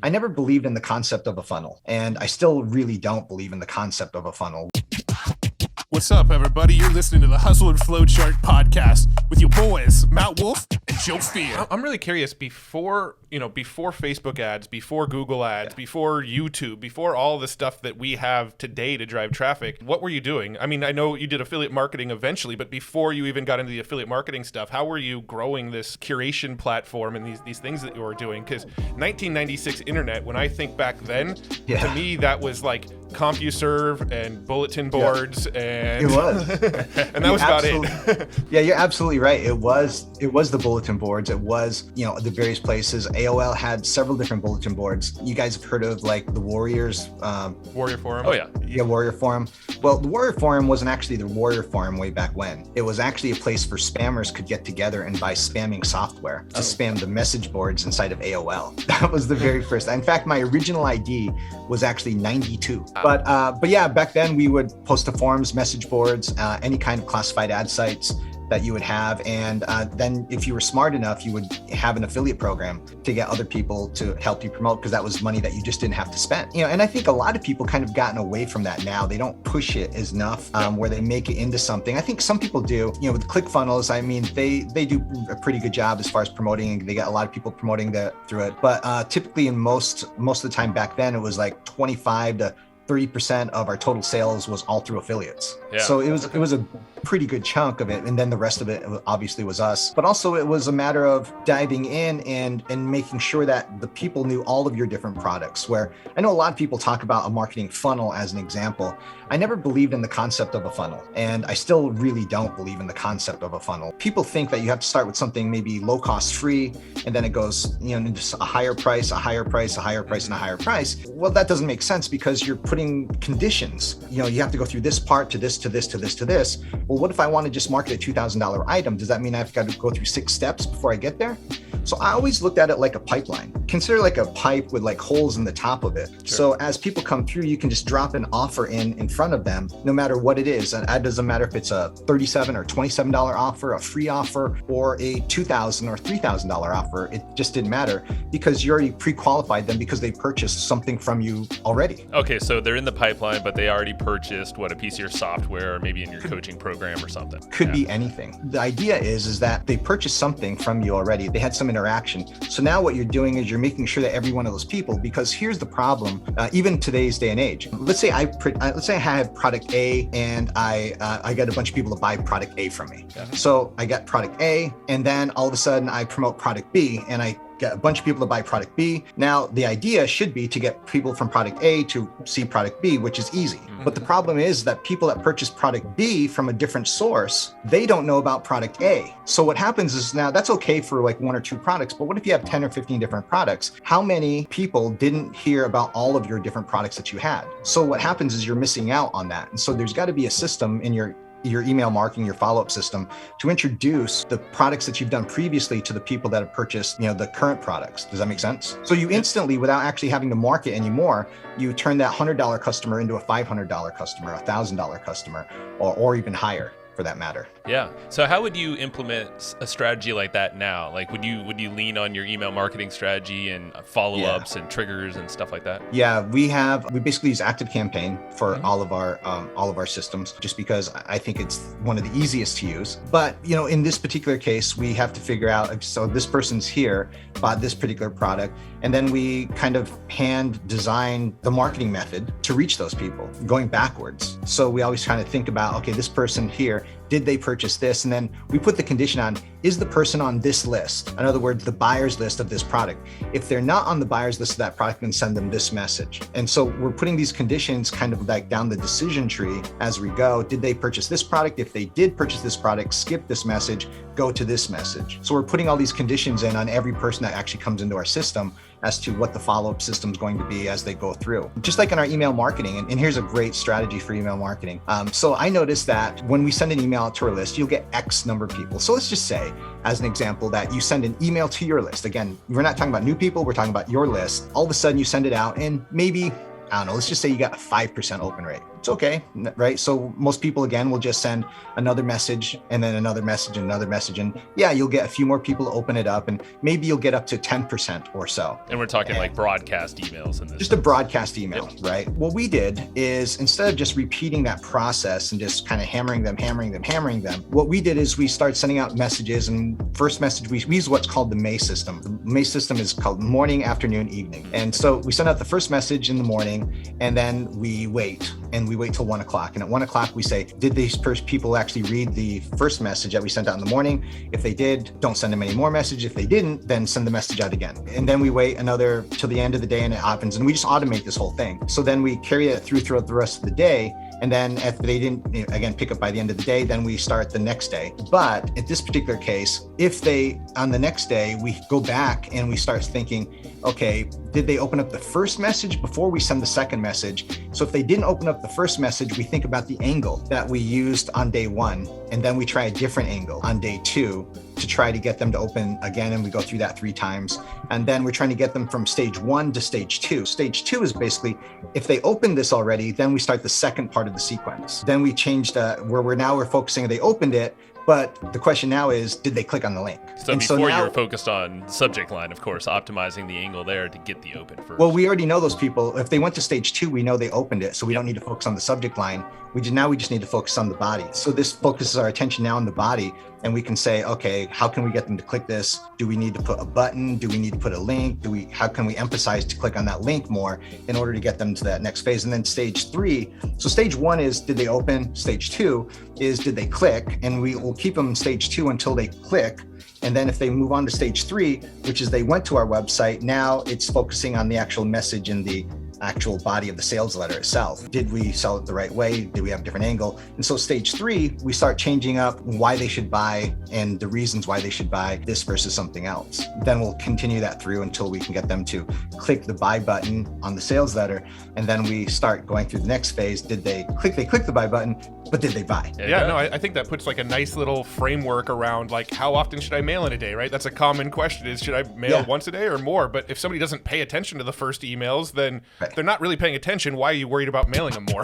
I never believed in the concept of a funnel, and I still really don't believe in the concept of a funnel. What's up, everybody? You're listening to the Hustle and Flowchart podcast with your boys, Matt Wolf and Joe Fear. I'm really curious, before Facebook ads, before Google ads, before YouTube, before all the stuff that we have today to drive traffic, what were you doing? I mean, I know you did affiliate marketing eventually, but before you even got into the affiliate marketing stuff, how were you growing this curation platform and these things that you were doing? Because 1996 internet, when I think back then, to me, that was like CompuServe and bulletin boards and it was and that was about it. Yeah, you're absolutely right. It was the bulletin boards. It was, the various places. AOL had several different bulletin boards. You guys have heard of like the Warriors Warrior Forum. Oh yeah, Warrior Forum. Well, the Warrior Forum wasn't actually the Warrior Forum way back when. It was actually a place where spammers could get together and buy spamming software to spam the message boards inside of AOL. That was the very first. In fact, my original ID was actually 92. But yeah, back then we would post to forums, message boards, any kind of classified ad sites that you would have. And then if you were smart enough, you would have an affiliate program to get other people to help you promote, because that was money that you just didn't have to spend. And I think a lot of people kind of gotten away from that now. They don't push it as enough where they make it into something. I think some people do, with ClickFunnels. I mean, they do a pretty good job as far as promoting. They get a lot of people promoting through it. But typically in most of the time back then, it was like 25 to 30% of our total sales was all through affiliates. Yeah. So it was a pretty good chunk of it. And then the rest of it obviously was us. But also it was a matter of diving in and making sure that the people knew all of your different products. Where I know a lot of people talk about a marketing funnel as an example. I never believed in the concept of a funnel, and I still really don't believe in the concept of a funnel. People think that you have to start with something maybe low cost free, and then it goes into a higher price, a higher price, a higher price, and a higher price. Well, that doesn't make sense, because you're putting conditions. You have to go through this part to this, to this, to this, to this. Well, what if I want to just market a $2,000 item? Does that mean I've got to go through 6 steps before I get there? So I always looked at it like a pipeline. Consider like a pipe with like holes in the top of it. Sure. So as people come through, you can just drop an offer in front of them, no matter what it is. And it doesn't matter if it's a $37 or $27 offer, a free offer, or a $2,000 or $3,000 offer. It just didn't matter, because you already pre-qualified them because they purchased something from you already. Okay, so they're in the pipeline, but they already purchased a piece of your software, or maybe in your coaching program or something. Could be anything. The idea is that they purchased something from you already. They had some interaction. So now what you're doing is you're making sure that every one of those people, because here's the problem, even today's day and age. Let's say I had product A, and I got a bunch of people to buy product A from me. Yeah. So I got product A, and then all of a sudden I promote product B, and I get a bunch of people to buy product B. Now, the idea should be to get people from product A to see product B, which is easy. Mm-hmm. But the problem is that people that purchase product B from a different source, they don't know about product A. So what happens is, now that's okay for like 1 or 2 products, but what if you have 10 or 15 different products? How many people didn't hear about all of your different products that you had? So what happens is you're missing out on that. And so there's got to be a system in your email marketing, your follow-up system, to introduce the products that you've done previously to the people that have purchased, the current products. Does that make sense? So you instantly, without actually having to market anymore, you turn that $100 customer into a $500 customer, a $1,000 customer, or even higher, for that matter. Yeah. So how would you implement a strategy like that now? Like, would you lean on your email marketing strategy and follow-ups and triggers and stuff like that? Yeah, we basically use ActiveCampaign for all of our systems, just because I think it's one of the easiest to use. But in this particular case, we have to figure out, so this person's here, bought this particular product, and then we kind of hand design the marketing method to reach those people, going backwards. So we always kind of think about, okay, this person here, did they purchase this? And then we put the condition on, is the person on this list? In other words, the buyer's list of this product. If they're not on the buyer's list of that product, then send them this message. And so we're putting these conditions kind of like down the decision tree as we go. Did they purchase this product? If they did purchase this product, skip this message, go to this message. So we're putting all these conditions in on every person that actually comes into our system as to what the follow-up system is going to be as they go through. Just like in our email marketing, and here's a great strategy for email marketing. So I noticed that when we send an email out to our list, you'll get X number of people. So let's just say, as an example, that you send an email to your list. Again, we're not talking about new people, we're talking about your list. All of a sudden you send it out, and maybe, I don't know, let's just say you got a 5% open rate. It's okay, right? So most people, again, will just send another message and then another message and another message. And yeah, you'll get a few more people to open it up, and maybe you'll get up to 10% or so. And we're talking like broadcast emails in this. Just a broadcast email, right? What we did is, instead of just repeating that process and just kind of hammering them, what we did is we started sending out messages. And first message, we use what's called the May system. The May system is called morning, afternoon, evening. And so we send out the first message in the morning, and then we wait. And we wait till 1 o'clock. And at 1 o'clock, we say, did these first people actually read the first message that we sent out in the morning? If they did, don't send them any more message. If they didn't, then send the message out again. And then we wait another till the end of the day, and it happens. And we just automate this whole thing. So then we carry it throughout the rest of the day. And then if they didn't, again, pick up by the end of the day, then we start the next day. But in this particular case, if they, on the next day, we go back and we start thinking, okay, did they open up the first message before we send the second message? So if they didn't open up the first message, we think about the angle that we used on day 1, and then we try a different angle on day 2 to try to get them to open again. And we go through that 3 times. And then we're trying to get them from stage 1 to stage 2. Stage 2 is basically, if they opened this already, then we start the second part of the sequence. Then we change where we're focusing, they opened it. But the question now is, did they click on the link? So before you were focused on subject line, of course, optimizing the angle there to get the open first. Well, we already know those people. If they went to stage 2, we know they opened it. So we don't need to focus on the subject line. We just need to focus on the body. So this focuses our attention now on the body. And we can say, okay, how can we get them to click this? Do we need to put a button? Do we need to put a link? How can we emphasize to click on that link more in order to get them to that next phase? And then stage 3. So stage 1 is, did they open? Stage 2 is, did they click? And we will keep them in stage 2 until they click. And then if they move on to stage 3, which is they went to our website, now it's focusing on the actual message in the actual body of the sales letter itself. Did we sell it the right way? Did we have a different angle? And so stage 3, we start changing up why they should buy and the reasons why they should buy this versus something else. Then we'll continue that through until we can get them to click the buy button on the sales letter. And then we start going through the next phase. Did they click the buy button, but did they buy? Yeah, no, I think that puts like a nice little framework around like, how often should I mail in a day, right? That's a common question, is should I mail once a day or more? But if somebody doesn't pay attention to the first emails, then they're not really paying attention. Why are you worried about mailing them more?